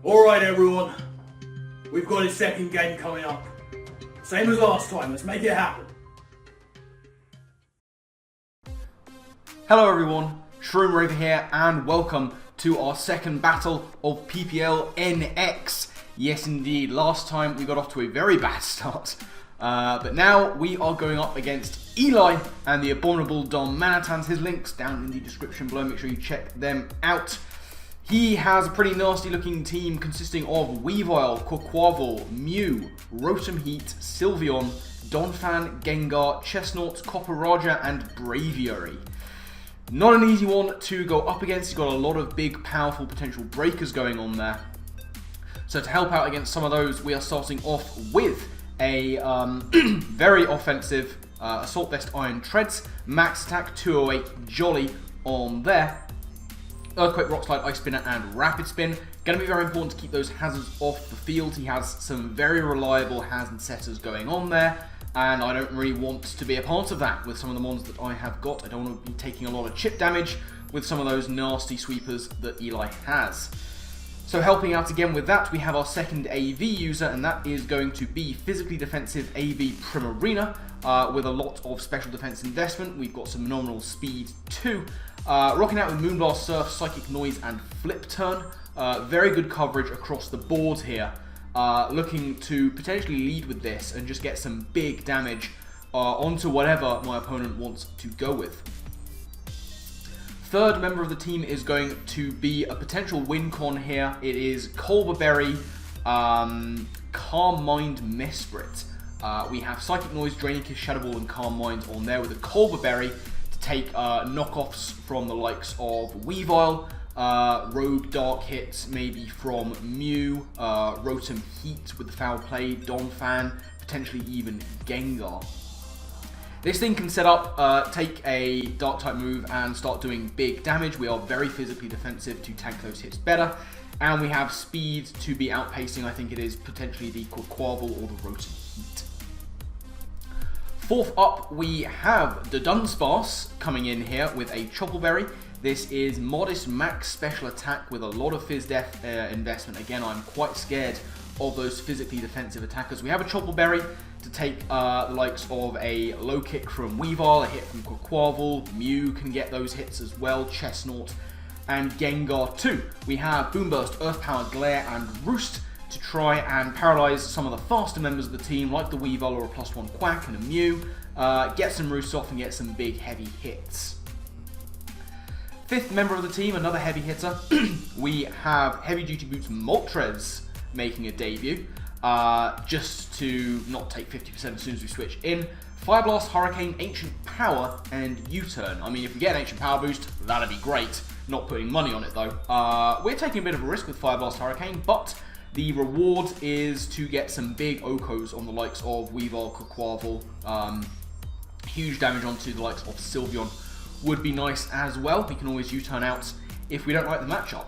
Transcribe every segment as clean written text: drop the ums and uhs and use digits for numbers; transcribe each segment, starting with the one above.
Alright everyone, we've got his second game coming up. Same as last time, let's make it happen. Hello everyone, Shroomraver here and welcome to our second battle of PPL NX. Yes indeed, last time we got off to a very bad start, but now we are going up against Eli and the Abominable Darmanitans. His links down in the description below, make sure you check them out. He has a pretty nasty looking team consisting of Weavile, Koko, Mew, Rotom Heat, Sylveon, Donphan, Gengar, Chestnut, Copperajah and Braviary. Not an easy one to go up against. He's got a lot of big powerful potential breakers going on there. So to help out against some of those, we are starting off with a very offensive Assault Vest Iron Treads, max attack 208 Jolly on there. Earthquake, Rock Slide, Ice Spinner, and Rapid Spin. Going to be very important to keep those hazards off the field. He has some very reliable hazard setters going on there, and I don't really want to be a part of that with some of the mons that I have got. I don't want to be taking a lot of chip damage with some of those nasty sweepers that Eli has. So helping out again with that, we have our second AV user, and that is going to be Physically Defensive AV Primarina with a lot of special defense investment. We've got some nominal speed too. Rocking out with Moonblast, Surf, Psychic Noise, and Flip Turn. Very good coverage across the board here. Looking to potentially lead with this and just get some big damage onto whatever my opponent wants to go with. Third member of the team is going to be a potential win con here. It is Colberberry, Calm Mind, Mesprit. We have Psychic Noise, Draining Kiss, Shadow Ball, and Calm Mind on there with a Colberberry to take knockoffs from the likes of Weavile, Rogue Dark Hits maybe from Mew, Rotom Heat with the Foul Play, Donphan, potentially even Gengar. This thing can set up, take a Dark type move and start doing big damage. We are very physically defensive to tank those hits better. And we have speed to be outpacing, I think it is potentially the Quaquaval or the Rotom Heat. Fourth up, we have the Dunsparce coming in here with a Choppleberry. This is modest max special attack with a lot of Fizz Def investment. Again, I'm quite scared of those physically defensive attackers. We have a Choppleberry to take the likes of a low kick from Weavile, a hit from Quaquaval, Mew can get those hits as well, Chestnut, and Gengar too. We have Boomburst, Earth Power, Glare, and Roost to try and paralyze some of the faster members of the team, like the Weavile or a +1 Quack and a Mew, get some Roost off and get some big heavy hits. Fifth member of the team, another heavy hitter, we have Heavy Duty Boots Moltres making a debut, just to not take 50% as soon as we switch in. Fire Blast, Hurricane, Ancient Power, and U-Turn. I mean, if we get an Ancient Power boost, that'd be great. Not putting money on it though. We're taking a bit of a risk with Fire Blast, Hurricane, but the reward is to get some big Okos on the likes of Weavile, Quaquaval. Huge damage onto the likes of Sylveon would be nice as well. We can always U-turn out if we don't like the matchup.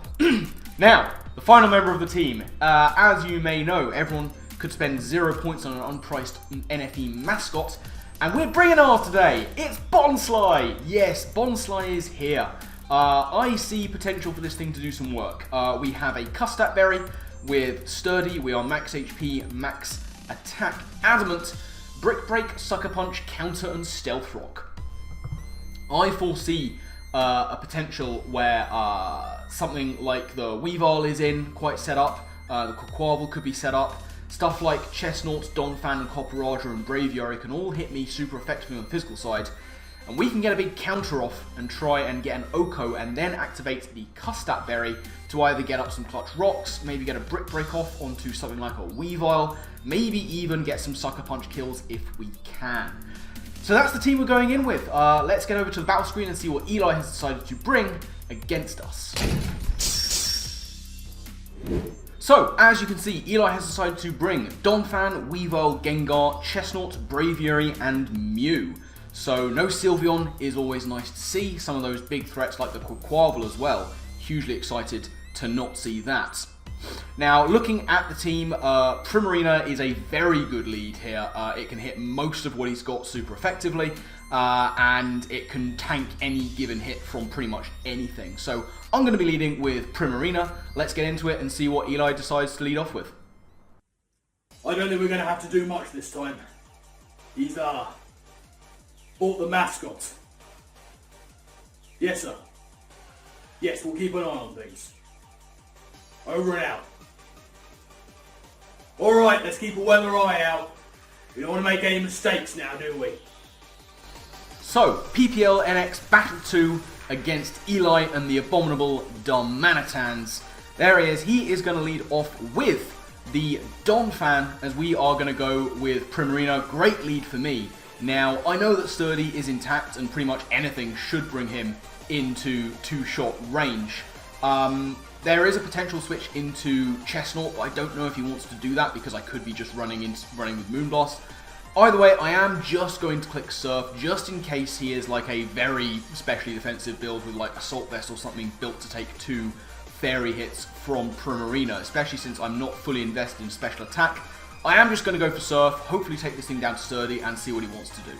Now, the final member of the team. As you may know, everyone could spend 0 points on an unpriced NFE mascot, and we're bringing ours today. It's Bonsly. Yes, Bonsly is here. I see potential for this thing to do some work. We have a Custat Berry with Sturdy. We are max HP, max attack, Adamant, Brick Break, Sucker Punch, Counter, and Stealth Rock. I foresee a potential where something like the Weavile is in, quite set up, the Quaquaval could be set up, stuff like Chestnut, Donphan, and Copperajah and Braviary can all hit me super effectively on the physical side, and we can get a big counter off and try and get an Oko and then activate the Custat Berry to either get up some clutch rocks, maybe get a Brick Break off onto something like a Weavile, maybe even get some Sucker Punch kills if we can. So that's the team we're going in with. Let's get over to the battle screen and see what Eli has decided to bring against us. So, as you can see, Eli has decided to bring Donphan, Weavile, Gengar, Chestnut, Braviary, and Mew. So, no Sylveon is always nice to see. Some of those big threats like the Quaquaval as well. Hugely excited to not see that. Now, looking at the team, Primarina is a very good lead here. It can hit most of what he's got super effectively, and it can tank any given hit from pretty much anything. So I'm going to be leading with Primarina. Let's get into it and see what Eli decides to lead off with. I don't think we're going to have to do much this time. He's bought the mascot. Yes, sir. Yes, we'll keep an eye on things. Over and out. Alright, let's keep a weather eye out. We don't want to make any mistakes now, do we? So, PPL NX Battle 2 against Eli and the Abominable Darmanitans. There he is. He is going to lead off with the Donphan, as we are going to go with Primarina. Great lead for me. Now, I know that Sturdy is intact and pretty much anything should bring him into two-shot range. There is a potential switch into Chestnut, but I don't know if he wants to do that because I could be just running with Moonblast. Either way, I am just going to click Surf just in case he is like a very specially defensive build with like Assault Vest or something built to take 2 fairy hits from Primarina, especially since I'm not fully invested in special attack. I am just going to go for Surf, hopefully take this thing down to Sturdy and see what he wants to do.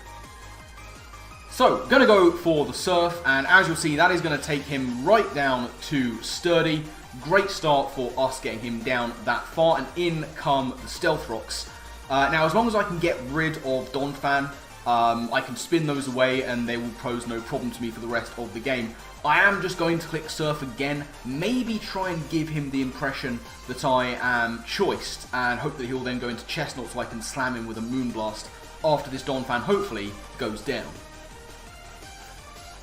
So, going to go for the Surf, and as you'll see, that is going to take him right down to Sturdy. Great start for us getting him down that far, and in come the Stealth Rocks. Now, as long as I can get rid of Donphan, I can spin those away and they will pose no problem to me for the rest of the game. I am just going to click Surf again, maybe try and give him the impression that I am choiced, and hope that he'll then go into Chestnut so I can slam him with a Moonblast after this Donphan hopefully goes down.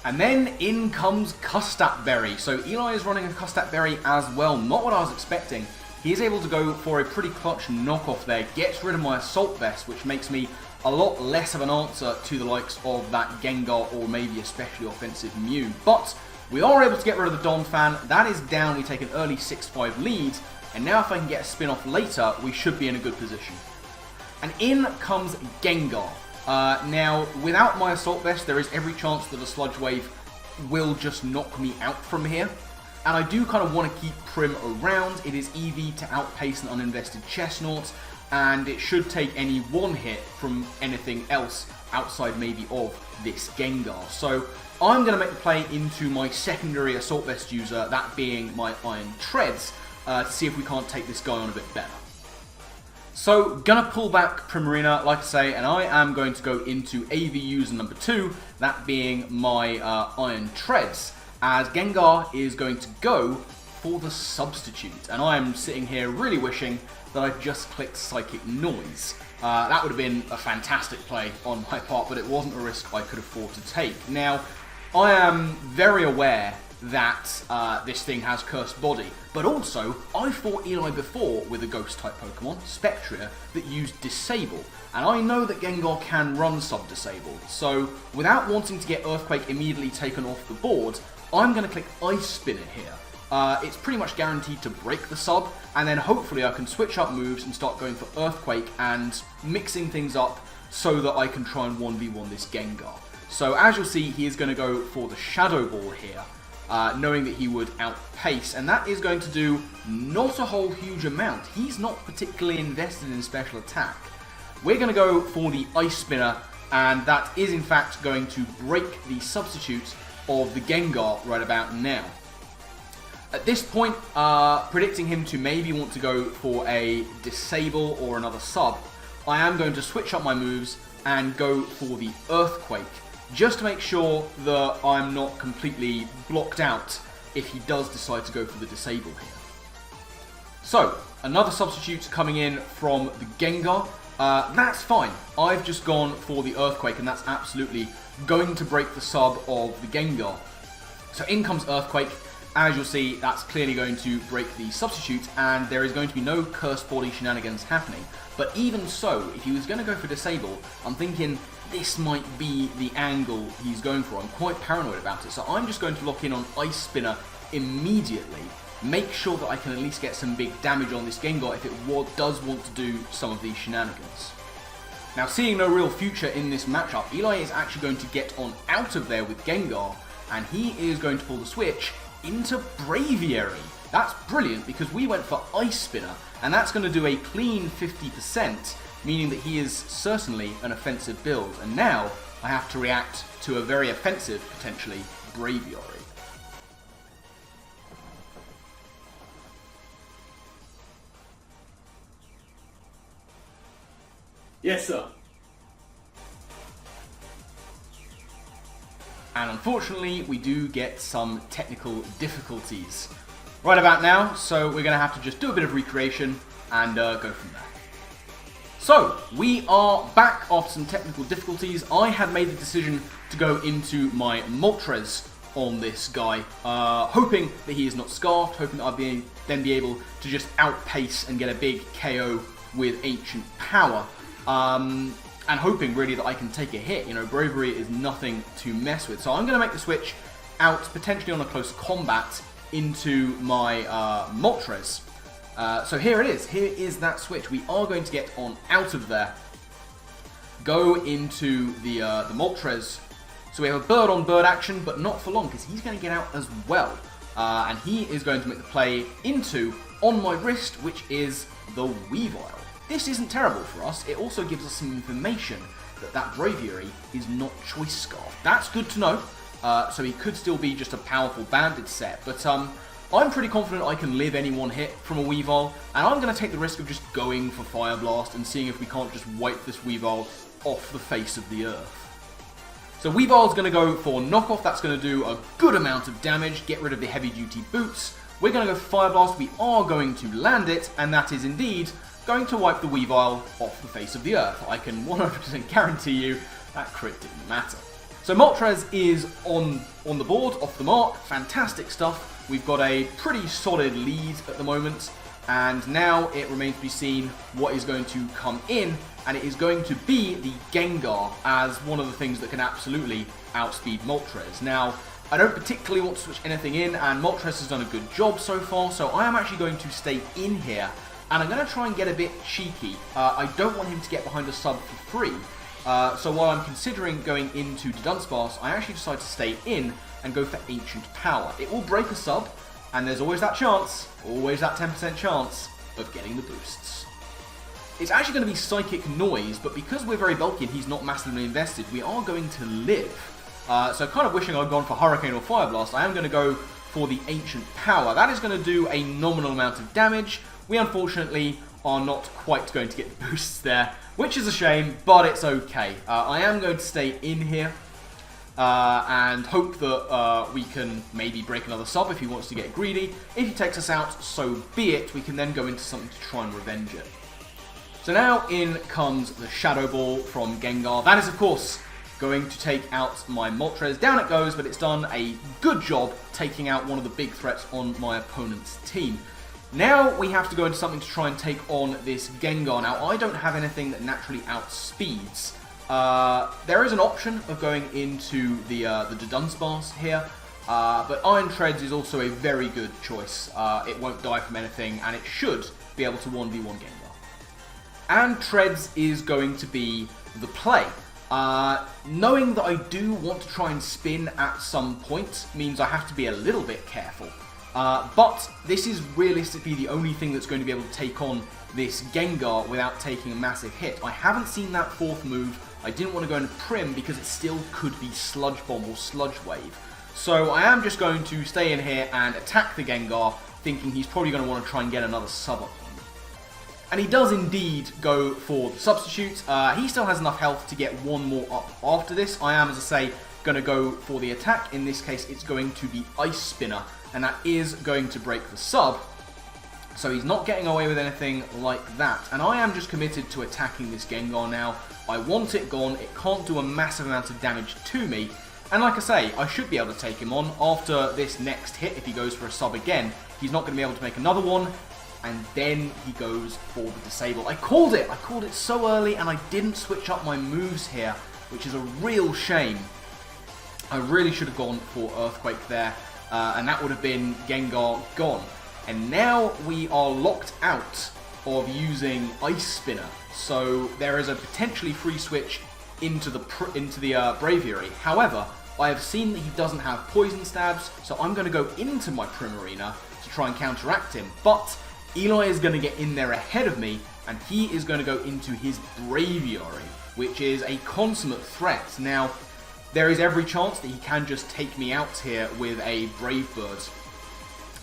And then in comes Custap Berry. So Eli is running a Custap Berry as well, not what I was expecting. He is able to go for a pretty clutch knockoff there, gets rid of my Assault Vest, which makes me a lot less of an answer to the likes of that Gengar or maybe especially offensive Mew. But we are able to get rid of the Donphan. That is down. We take an early 6-5 lead. And now if I can get a spin-off later, we should be in a good position. And in comes Gengar. Now, without my Assault Vest, there is every chance that a Sludge Wave will just knock me out from here. And I do kind of want to keep Prim around. It is EV to outpace an uninvested Chestnut, and it should take any one hit from anything else outside maybe of this Gengar. So I'm going to make the play into my secondary Assault Vest user, that being my Iron Treads, to see if we can't take this guy on a bit better. So, gonna pull back Primarina, like I say, and I am going to go into AV user number 2, that being my Iron Treads, as Gengar is going to go for the Substitute. And I am sitting here really wishing that I just clicked Psychic Noise. That would have been a fantastic play on my part, but it wasn't a risk I could afford to take. Now, I am very aware that this thing has Cursed Body, but also I fought Eli before with a Ghost-type Pokemon, Spectria, that used Disable, and I know that Gengar can run Sub-Disable, so without wanting to get Earthquake immediately taken off the board, I'm going to click Ice Spin it here. It's pretty much guaranteed to break the sub, and then hopefully I can switch up moves and start going for Earthquake and mixing things up so that I can try and 1v1 this Gengar. So as you'll see, he is going to go for the Shadow Ball here, knowing that he would outpace, and that is going to do not a whole huge amount. He's not particularly invested in special attack. We're going to go for the Ice Spinner, and that is in fact going to break the Substitute of the Gengar right about now. At this point, predicting him to maybe want to go for a Disable or another Sub, I am going to switch up my moves and go for the Earthquake, just to make sure that I'm not completely blocked out if he does decide to go for the Disable here. So, another Substitute coming in from the Gengar. That's fine. I've just gone for the Earthquake, and that's absolutely going to break the sub of the Gengar. So in comes Earthquake. As you'll see, that's clearly going to break the Substitute, and there is going to be no Cursed Body shenanigans happening. But even so, if he was going to go for Disable, I'm thinking this might be the angle he's going for. I'm quite paranoid about it, so I'm just going to lock in on Ice Spinner immediately. Make sure that I can at least get some big damage on this Gengar if it does want to do some of these shenanigans. Now, seeing no real future in this matchup, Eli is actually going to get on out of there with Gengar, and he is going to pull the switch into Braviary. That's brilliant because we went for Ice Spinner, and that's going to do a clean 50%, meaning that he is certainly an offensive build. And now I have to react to a very offensive, potentially, Braviary. Yes, sir. And unfortunately, we do get some technical difficulties right about now, so we're going to have to just do a bit of recreation and go from there. So, we are back after some technical difficulties. I had made the decision to go into my Moltres on this guy, hoping that he is not scarfed, hoping that I'd then be able to just outpace and get a big KO with Ancient Power. And hoping really that I can take a hit. You know, Braviary is nothing to mess with. So I'm going to make the switch out, potentially on a close combat, into my Moltres. So here it is. Here is that switch. We are going to get on out of there. Go into the Moltres. So we have a bird-on-bird action, but not for long, because he's going to get out as well. And he is going to make the play into, on my wrist, which is the Weavile. This isn't terrible for us. It also gives us some information that Braviary is not Choice Scarf. That's good to know. So he could still be just a powerful banded set. But I'm pretty confident I can live any one hit from a Weavile. And I'm going to take the risk of just going for Fire Blast and seeing if we can't just wipe this Weavile off the face of the earth. So Weavile's going to go for Knockoff. That's going to do a good amount of damage. Get rid of the heavy duty boots. We're going to go for Fire Blast. We are going to land it. And that is indeed going to wipe the Weavile off the face of the earth. I can 100% guarantee you that crit didn't matter. So Moltres is on the board, off the mark. Fantastic stuff. We've got a pretty solid lead at the moment. And now it remains to be seen what is going to come in. And it is going to be the Gengar as one of the things that can absolutely outspeed Moltres. Now, I don't particularly want to switch anything in, and Moltres has done a good job so far. So I am actually going to stay in here. And I'm going to try and get a bit cheeky. I don't want him to get behind a sub for free. So while I'm considering going into Dunsparce, I actually decide to stay in and go for Ancient Power. It will break a sub, and there's always that chance, always that 10% chance, of getting the boosts. It's actually going to be Psychic Noise, but because we're very bulky and he's not massively invested, we are going to live. So kind of wishing I'd gone for Hurricane or Fire Blast, I am going to go for the Ancient Power. That is going to do a nominal amount of damage. We unfortunately are not quite going to get the boosts there, which is a shame, but it's okay. I am going to stay in here and hope that we can maybe break another sub if he wants to get greedy. If he takes us out, so be it. We can then go into something to try and revenge it. So now in comes the Shadow Ball from Gengar. That is, of course, going to take out my Moltres. Down it goes, but it's done a good job taking out one of the big threats on my opponent's team. Now we have to go into something to try and take on this Gengar. Now, I don't have anything that naturally outspeeds. There is an option of going into the Dunsparce here, but Iron Treads is also a very good choice. It won't die from anything, and it should be able to 1v1 Gengar. And Treads is going to be the play. Knowing that I do want to try and spin at some point means I have to be a little bit careful. But this is realistically the only thing that's going to be able to take on this Gengar without taking a massive hit. I haven't seen that fourth move. I didn't want to go into Prim because it still could be Sludge Bomb or Sludge Wave. So I am just going to stay in here and attack the Gengar, thinking he's probably going to want to try and get another sub up on me. And he does indeed go for the substitute. He still has enough health to get one more up after this. I am, as I say, going to go for the attack. In this case, it's going to be Ice Spinner, and that is going to break the sub. So he's not getting away with anything like that. And I am just committed to attacking this Gengar now. I want it gone. It can't do a massive amount of damage to me. And like I say, I should be able to take him on after this next hit. If he goes for a sub again, he's not going to be able to make another one. And then he goes for the Disable. I called it! I called it so early, and I didn't switch up my moves here, which is a real shame. I really should have gone for Earthquake there, and that would have been Gengar gone. And now we are locked out of using Ice Spinner, so there is a potentially free switch into the Braviary. However, I have seen that he doesn't have poison stabs, so I'm going to go into my Primarina to try and counteract him. But Eli is going to get in there ahead of me, and he is going to go into his Braviary, which is a consummate threat. Now, there is every chance that he can just take me out here with a Brave Bird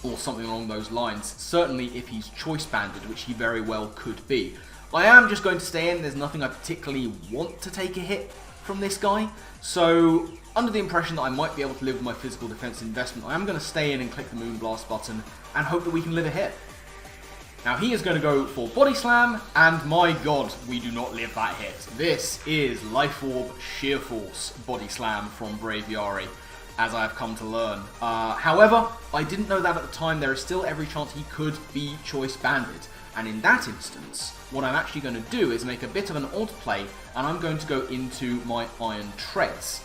or something along those lines. Certainly if he's choice banded, which he very well could be. I am just going to stay in. There's nothing I particularly want to take a hit from this guy. So, under the impression that I might be able to live with my physical defense investment, I am going to stay in and click the Moonblast button and hope that we can live a hit. Now he is going to go for Body Slam, and my god, we do not live that hit. This is Life Orb Sheer Force Body Slam from Braviary, as I have come to learn. However, I didn't know that at the time. There is still every chance he could be choice banded. And in that instance, what I'm actually going to do is make a bit of an odd play, and I'm going to go into my Iron Treads.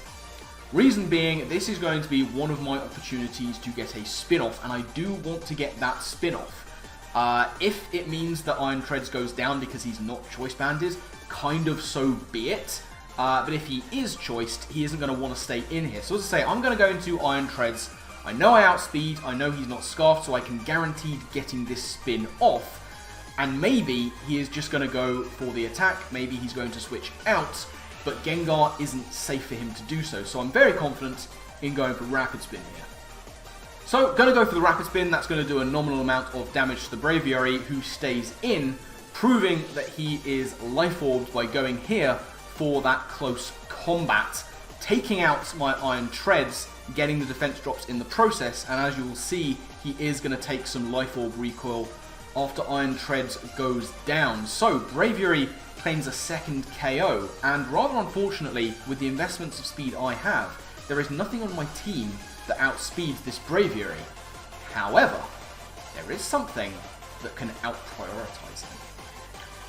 Reason being, this is going to be one of my opportunities to get a spin-off, and I do want to get that spin-off. If it means that Iron Treads goes down because he's not choice banded, kind of so be it. But if he is choiced, he isn't going to want to stay in here. So as I say, I'm going to go into Iron Treads. I know I outspeed, I know he's not scarfed, so I can guarantee getting this spin off. And maybe he is just going to go for the attack, maybe he's going to switch out, but Gengar isn't safe for him to do so. So I'm very confident in going for Rapid Spin here. So, going to go for the Rapid Spin. That's going to do a nominal amount of damage to the Braviary, who stays in, proving that he is Life Orbed by going here for that close combat, taking out my Iron Treads, getting the defense drops in the process, and as you will see, he is going to take some Life Orb recoil after Iron Treads goes down. So, Braviary claims a second KO, and rather unfortunately, with the investments of speed I have, there is nothing on my team that outspeeds this Braviary. However, there is something that can out-prioritize him.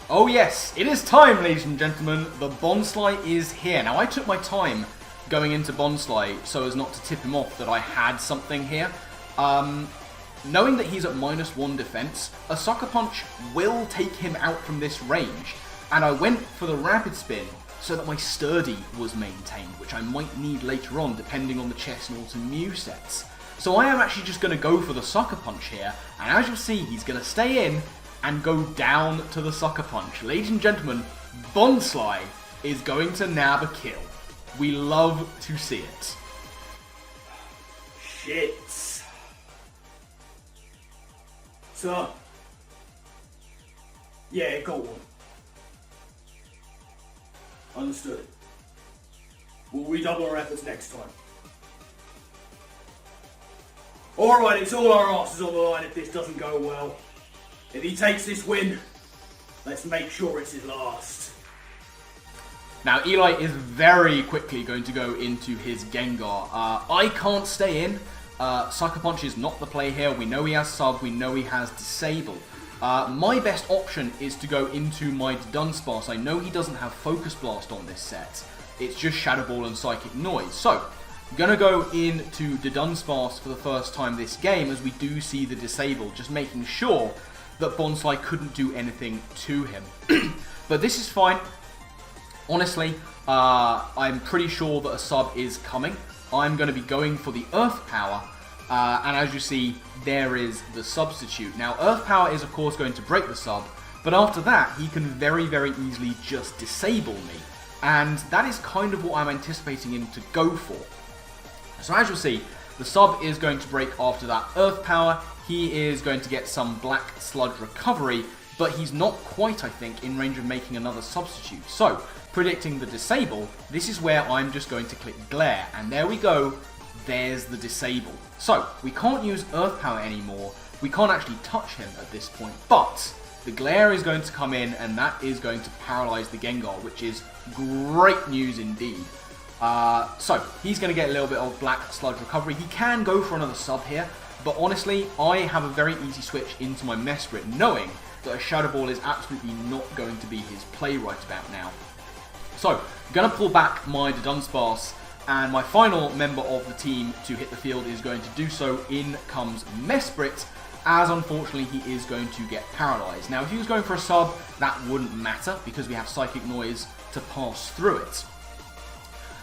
Oh yes, it is time, ladies and gentlemen. The Bonsly is here. Now, I took my time going into Bonsly so as not to tip him off that I had something here. Knowing that he's at -1 defense, a Sucker Punch will take him out from this range. And I went for the Rapid Spin so that my Sturdy was maintained, which I might need later on depending on the Chestnut and Mew sets. So I am actually just going to go for the Sucker Punch here, and as you'll see, he's going to stay in and go down to the Sucker Punch. Ladies and gentlemen, Bonsly is going to nab a kill. We love to see it. Shit. So, yeah, go on. Understood. We'll redouble our efforts next time. Alright, it's all our asses on the line if this doesn't go well. If he takes this win, let's make sure it's his last. Now, Eli is very quickly going to go into his Gengar. I can't stay in. Sucker Punch is not the play here. We know he has Sub, we know he has Disable. My best option is to go into my Dunsparce. I know he doesn't have Focus Blast on this set. It's just Shadow Ball and Psychic Noise. So, I'm going to go into the Dunsparce for the first time this game as we do see the Disable, just making sure that Bonsly couldn't do anything to him. But this is fine. Honestly, I'm pretty sure that a Sub is coming. I'm going to be going for the Earth Power. And as you see, there is the substitute. Now, Earth Power is of course going to break the sub, but after that, he can very, very easily just disable me. And that is kind of what I'm anticipating him to go for. So as you'll see, the sub is going to break after that Earth Power. He is going to get some Black Sludge recovery, but he's not quite, I think, in range of making another substitute. So, predicting the disable, this is where I'm just going to click Glare, and there we go. There's the disable. So, we can't use Earth Power anymore. We can't actually touch him at this point, but the Glare is going to come in, and that is going to paralyze the Gengar, which is great news indeed. So, he's going to get a little bit of Black Sludge recovery. He can go for another sub here, but honestly, I have a very easy switch into my Mesprit, knowing that a Shadow Ball is absolutely not going to be his play right about now. So, I'm going to pull back my Dunsparce, and my final member of the team to hit the field is going to do so. In comes Mesprit, as unfortunately he is going to get paralyzed. Now, if he was going for a sub, that wouldn't matter because we have Psychic Noise to pass through it.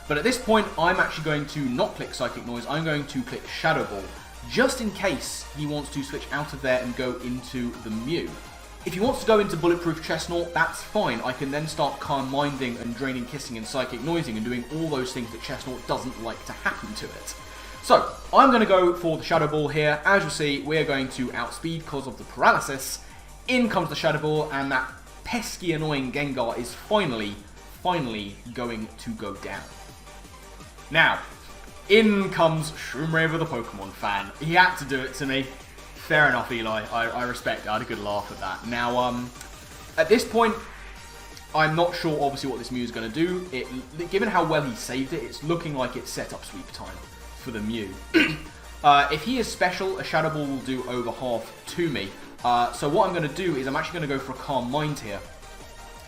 But at this point, I'm actually going to not click Psychic Noise, I'm going to click Shadow Ball, just in case he wants to switch out of there and go into the Mew. If he wants to go into Bulletproof Chestnut, that's fine. I can then start Calm Minding and Draining Kissing and Psychic Noising and doing all those things that Chestnut doesn't like to happen to it. So, I'm going to go for the Shadow Ball here. As you'll see, we're going to outspeed because of the paralysis. In comes the Shadow Ball, and that pesky, annoying Gengar is finally going to go down. Now, in comes Shroomraver the Pokemon fan. He had to do it to me. Fair enough, Eli. I respect it. I had a good laugh at that. Now, at this point, I'm not sure, obviously, what this Mew is going to do. Given how well he saved it, it's looking like it's set up sweep time for the Mew. If he is special, a Shadow Ball will do over half to me. So what I'm going to do is I'm actually going to go for a Calm Mind here.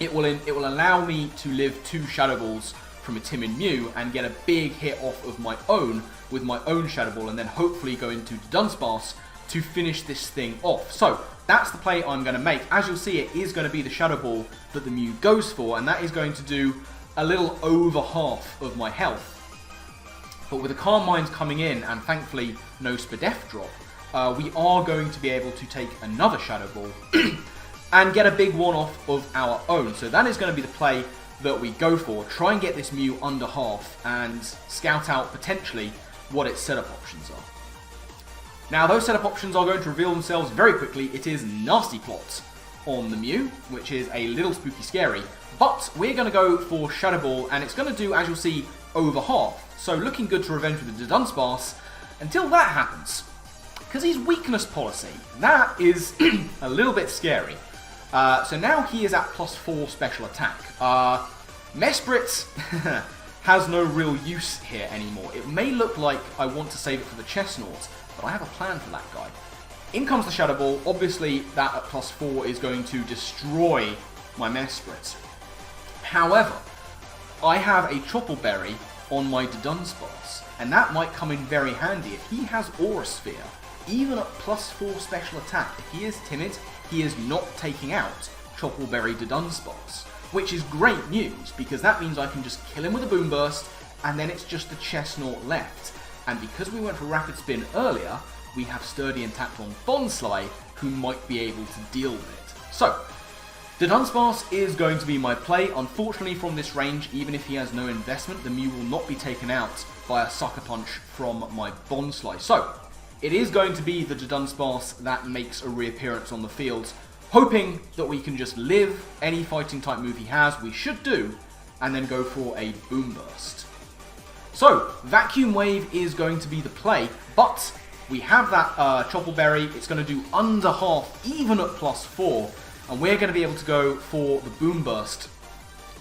It will allow me to live 2 Shadow Balls from a Timid Mew and get a big hit off of my own with my own Shadow Ball, and then hopefully go into Dunsparce to finish this thing off. So that's the play I'm going to make. As you'll see, it is going to be the Shadow Ball that the Mew goes for, and that is going to do a little over half of my health. But with the Calm Mind coming in, and thankfully no Spadef drop, we are going to be able to take another Shadow Ball and get a big one-off of our own. So that is going to be the play that we go for. Try and get this Mew under half and scout out potentially what its setup options are. Now, those setup options are going to reveal themselves very quickly. It is Nasty Plot on the Mew, which is a little spooky scary. But we're going to go for Shadow Ball, and it's going to do, as you'll see, over half. So looking good to revenge with the Dunsparce until that happens. Because he's weakness policy. That is a little bit scary. So now he is at +4 special attack. Mesprit has no real use here anymore. It may look like I want to save it for the Chestnut, but I have a plan for that guy. In comes the Shadow Ball. Obviously, that at +4 is going to destroy my Mesprit. However, I have a Chople Berry on my Dunsparce, and that might come in very handy. If he has Aura Sphere, even at +4 special attack, if he is timid, he is not taking out Chople Berry Dunsparce, which is great news, because that means I can just kill him with a Boom Burst, and then it's just the Chestnut left. And because we went for Rapid Spin earlier, we have Sturdy Intact on Bonsly, who might be able to deal with it. So, the Dunsparce is going to be my play. Unfortunately, from this range, even if he has no investment, the Mew will not be taken out by a Sucker Punch from my Bonsly. So, it is going to be the Dunsparce that makes a reappearance on the field, hoping that we can just live any fighting type move he has, we should do, and then go for a Boom Burst. So, Vacuum Wave is going to be the play, but we have that Chople Berry. It's going to do under half, even at +4, and we're going to be able to go for the Boom Burst.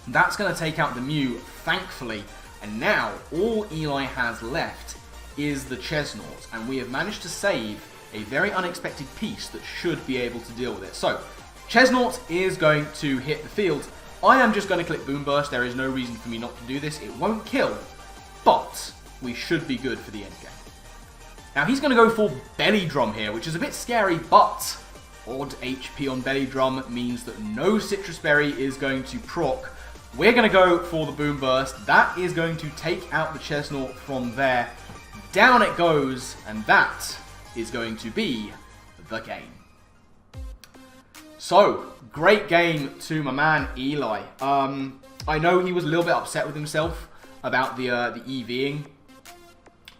That's going to take out the Mew, thankfully, and now all Eli has left is the Chestnut, and we have managed to save a very unexpected piece that should be able to deal with it. So, Chestnut is going to hit the field. I am just going to click Boom Burst. There is no reason for me not to do this. It won't kill, but we should be good for the end game. Now, he's going to go for Belly Drum here, which is a bit scary, but odd HP on Belly Drum means that no Citrus Berry is going to proc. We're going to go for the Boom Burst. That is going to take out the Chestnut from there. Down it goes, and that is going to be the game. So, great game to my man Eli. I know he was a little bit upset with himself about the EVing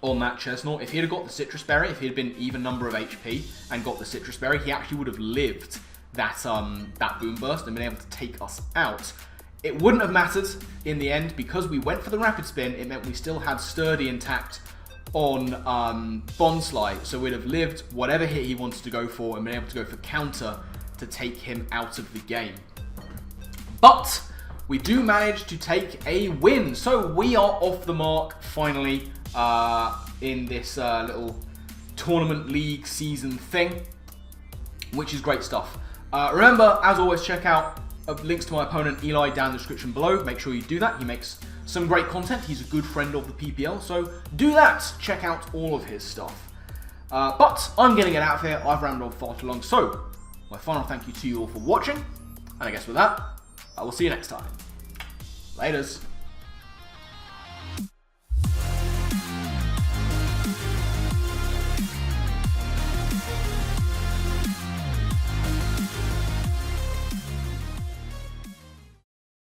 on that Chestnut. If he had got the Citrus Berry, if he had been even number of HP and got the Citrus Berry, he actually would have lived that Boom Burst and been able to take us out. It wouldn't have mattered in the end, because we went for the Rapid Spin. It meant we still had Sturdy intact on Bonsly, so we'd have lived whatever hit he wanted to go for and been able to go for counter to take him out of the game. But we do manage to take a win, so we are off the mark finally in this little tournament league season thing, which is great stuff. Remember, as always, check out links to my opponent Eli down in the description below. Make sure you do that. He makes some great content. He's a good friend of the PPL, so do that. Check out all of his stuff. But I'm getting it out of here. I've rambled on far too long, so my final thank you to you all for watching. And I guess with that, I will see you next time. Laters.